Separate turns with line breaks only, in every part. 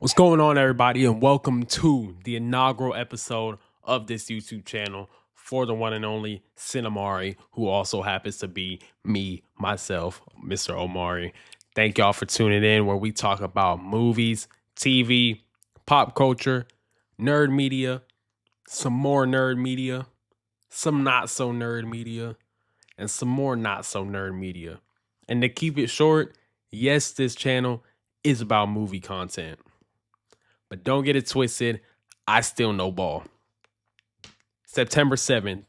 What's going on, everybody, and welcome to the inaugural episode of this YouTube channel for the one and only Cinemari, who also happens to be me, myself, Mr. Omari. Thank y'all for tuning in, where we talk about movies, TV, pop culture, nerd media, some more nerd media, some not so nerd media, and some more not so nerd media. And to keep it short, yes, this channel is about movie content. But don't get it twisted, I still know ball. September 7th,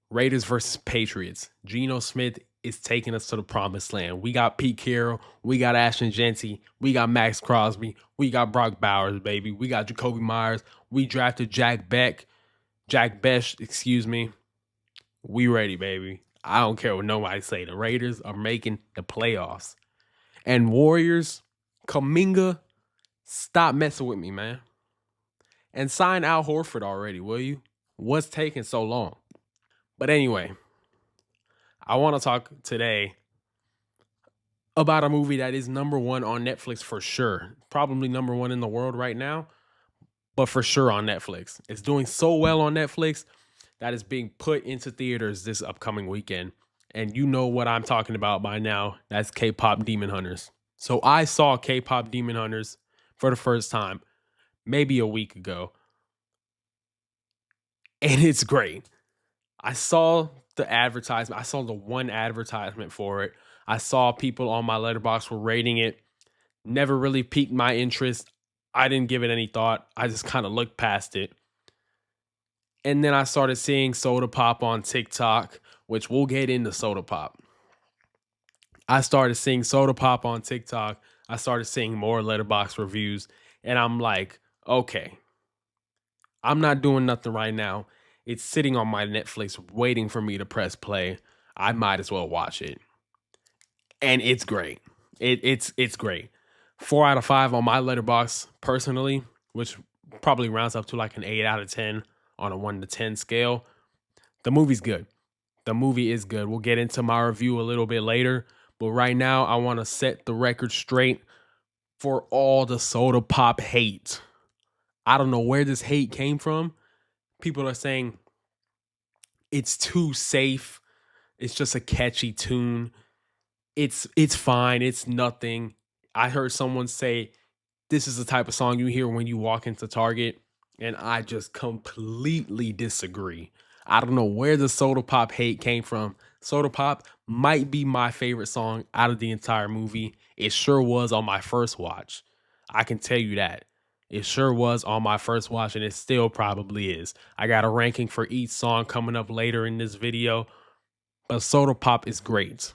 Raiders versus Patriots. Geno Smith is taking us to the promised land. We got Pete Carroll, we got Ashton Genty, we got Max Crosby, we got Brock Bowers, baby. We got Jacoby Myers. We drafted Jack Best, excuse me. We ready, baby. I don't care what nobody say. The Raiders are making the playoffs. And Warriors, Kaminga, stop messing with me, man. And sign Al Horford already, will you? What's taking so long? But anyway, I want to talk today about a movie that is number one on Netflix for sure. Probably number one in the world right now, but for sure on Netflix. It's doing so well on Netflix that it's being put into theaters this upcoming weekend. And you know what I'm talking about by now. That's K-pop Demon Hunters. So I saw K-pop Demon Hunters for the first time maybe a week ago. And it's great. I saw the advertisement. I saw the one advertisement for it. I saw people on my Letterboxd were rating it. Never really piqued my interest. I didn't give it any thought. I just kind of looked past it. And then I started seeing Soda Pop on TikTok, which we'll get into Soda Pop. I started seeing Soda Pop on TikTok. I started seeing more Letterboxd reviews. And I'm like, okay, I'm not doing nothing right now. It's sitting on my Netflix waiting for me to press play. I might as well watch it. And it's great. It's great. 4 out of 5 on my Letterboxd personally, which probably rounds up to like an 8 out of 10 on a 1 to 10 scale. The movie's good. The movie is good. We'll get into my review a little bit later. But right now, I want to set the record straight for all the Soda Pop hate. I don't know where this hate came from. People are saying it's too safe. It's just a catchy tune. It's fine. It's nothing. I heard someone say this is the type of song you hear when you walk into Target, and I just completely disagree. I don't know where the Soda Pop hate came from. Soda Pop might be my favorite song out of the entire movie. It sure was on my first watch. I can tell you that. It sure was on my first watch, and it still probably is. I got a ranking for each song coming up later in this video, but Soda Pop is great.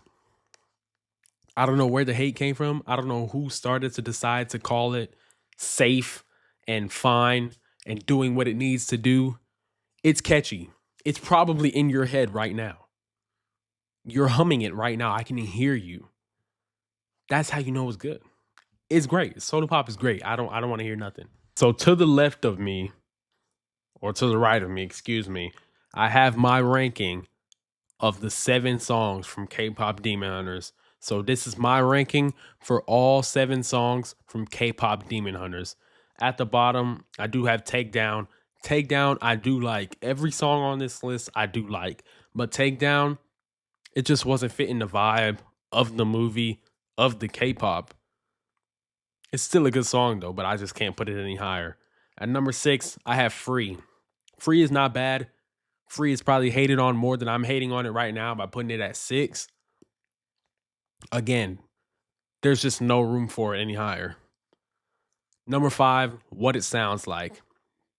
I don't know where the hate came from. I don't know who started to decide to call it safe and fine and doing what it needs to do. It's catchy. It's probably in your head right now. You're humming it right now. I can hear you. That's how you know it's good. It's great. Soda Pop is great. I don't want to hear nothing. So to the left of me, or to the right of me, excuse me, I have my ranking of the 7 songs from K-pop Demon Hunters. So this is my ranking for all 7 songs from K-pop Demon Hunters. At the bottom, I do have Takedown. Takedown, I do like. Every song on this list, I do like. But Takedown, it just wasn't fitting the vibe of the movie, of the K-pop. It's still a good song, though, but I just can't put it any higher. At number 6, I have Free. Free is not bad. Free is probably hated on more than I'm hating on it right now by putting it at 6. Again, there's just no room for it any higher. Number 5, What It Sounds Like.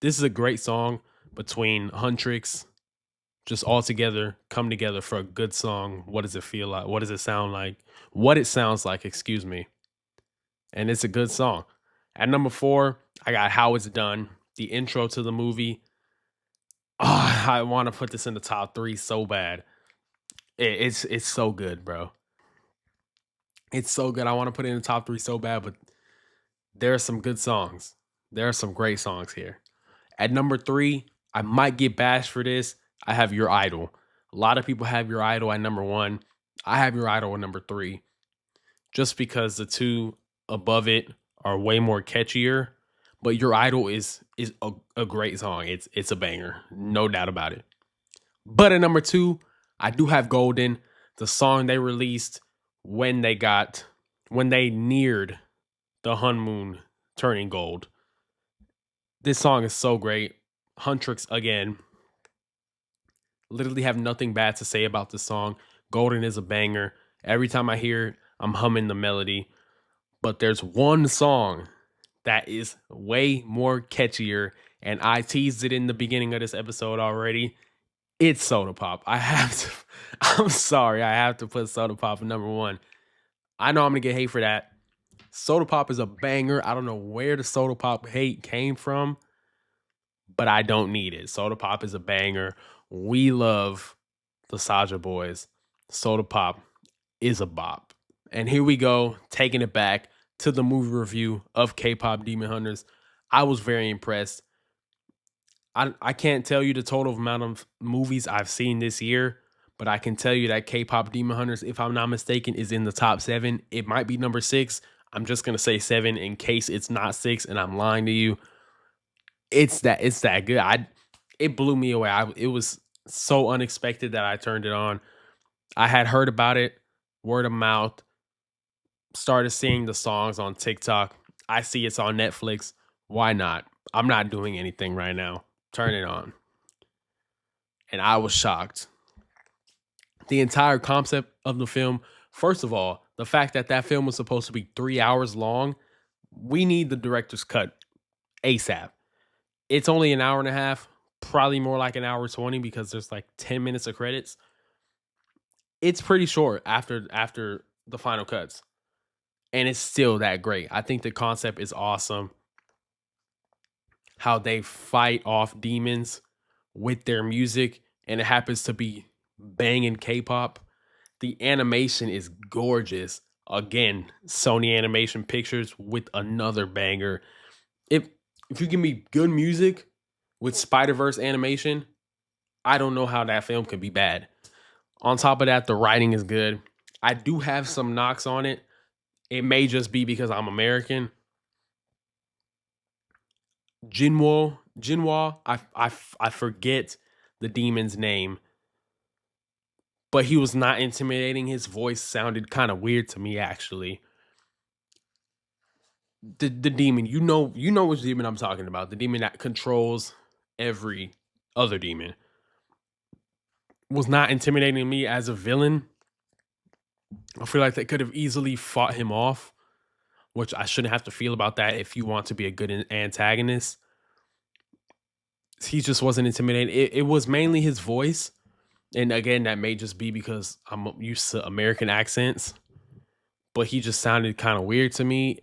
This is a great song between Huntrix, just all together, come together for a good song. What does it feel like? What does it sound like? What It Sounds Like, excuse me. And it's a good song. At number 4, I got How It's Done, the intro to the movie. Oh, I want to put this in the top 3 so bad. It's so good, bro. It's so good. I want to put it in the top 3 so bad, but there are some good songs. There are some great songs here. At number 3, I might get bashed for this. I have Your Idol. A lot of people have Your Idol at number 1. I have Your Idol at number 3. Just because the 2 above it are way more catchier. But Your Idol is a great song. It's a banger, no doubt about it. But at number 2, I do have Golden, the song they released when they neared the honeymoon turning gold. This song is so great. Huntrix again. Literally have nothing bad to say about this song. Golden is a banger. Every time I hear it, I'm humming the melody. But there's one song that is way more catchier, and I teased it in the beginning of this episode already. It's Soda Pop. I'm sorry, I have to put Soda Pop at number 1. I know I'm gonna get hate for that. Soda Pop is a banger. I don't know where the Soda Pop hate came from, but I don't need it. Soda Pop is a banger. We love the Saja Boys. Soda Pop is a bop. And here we go, taking it back to the movie review of K-Pop Demon Hunters. I was very impressed. I can't tell you the total amount of movies I've seen this year, but I can tell you that K-Pop Demon Hunters, if I'm not mistaken, is in the top 7. It might be number 6. I'm just gonna say 7 in case it's not 6 and I'm lying to you. It's that good. It blew me away. It was so unexpected that I turned it on. I had heard about it, word of mouth, started seeing the songs on TikTok. I see it's on Netflix. Why not? I'm not doing anything right now. Turn it on. And I was shocked. The entire concept of the film, first of all, the fact that that film was supposed to be 3 hours long, we need the director's cut ASAP. It's only an hour and a half, probably more like an hour 20 because there's like 10 minutes of credits. It's pretty short after the final cuts. And it's still that great. I think the concept is awesome. How they fight off demons with their music, and it happens to be banging K-pop. The animation is gorgeous. Again, Sony Animation Pictures with another banger. If you give me good music with Spider-Verse animation, I don't know how that film could be bad. On top of that, the writing is good. I do have some knocks on it. It may just be because I'm American. Jinwoo, I forget the demon's name, but he was not intimidating. His voice sounded kind of weird to me, actually. The demon, you know which demon I'm talking about. The demon that controls every other demon was not intimidating me as a villain. I feel like they could have easily fought him off, which I shouldn't have to feel about that if you want to be a good antagonist. He just wasn't intimidating. It was mainly his voice. And again, that may just be because I'm used to American accents. But he just sounded kind of weird to me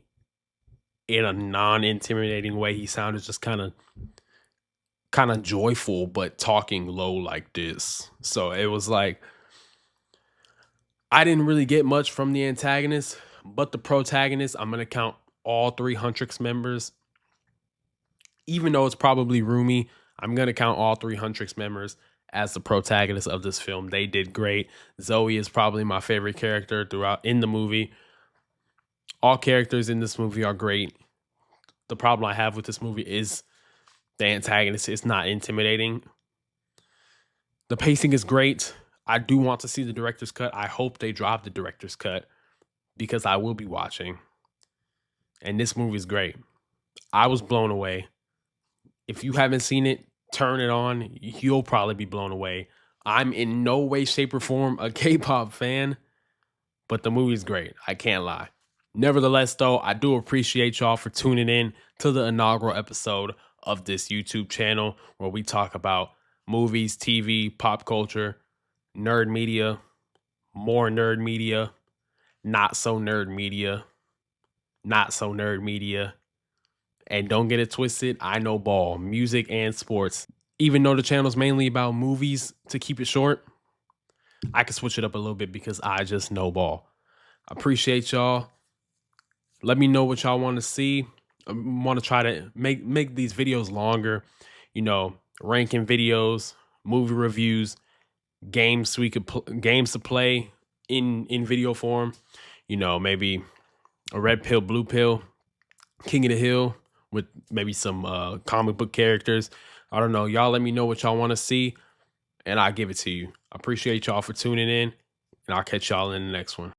in a non-intimidating way. He sounded just kind of joyful, but talking low like this. So it was like, I didn't really get much from the antagonist, but the protagonist, I'm going to count all 3 Huntrix members. Even though it's probably Rumi, I'm going to count all 3 Huntrix members as the protagonist of this film. They did great. Zoe is probably my favorite character throughout in the movie. All characters in this movie are great. The problem I have with this movie is the antagonist is not intimidating. The pacing is great. I do want to see the director's cut. I hope they drop the director's cut because I will be watching. And this movie is great. I was blown away. If you haven't seen it, turn it on. You'll probably be blown away. I'm in no way, shape, or form a K-pop fan, but the movie's great. I can't lie. Nevertheless, though, I do appreciate y'all for tuning in to the inaugural episode of this YouTube channel where we talk about movies, TV, pop culture, nerd media, more nerd media, not so nerd media, not so nerd media. And don't get it twisted, I know ball, music, and sports. Even though the channel's mainly about movies, to keep it short, I can switch it up a little bit because I just know ball. I appreciate y'all. Let me know what y'all want to see. I want to try to make these videos longer. Ranking videos, movie reviews, games games to play in video form. Maybe a red pill, blue pill. King of the Hill with maybe some comic book characters. I don't know. Y'all let me know what y'all want to see, and I'll give it to you. I appreciate y'all for tuning in, and I'll catch y'all in the next one.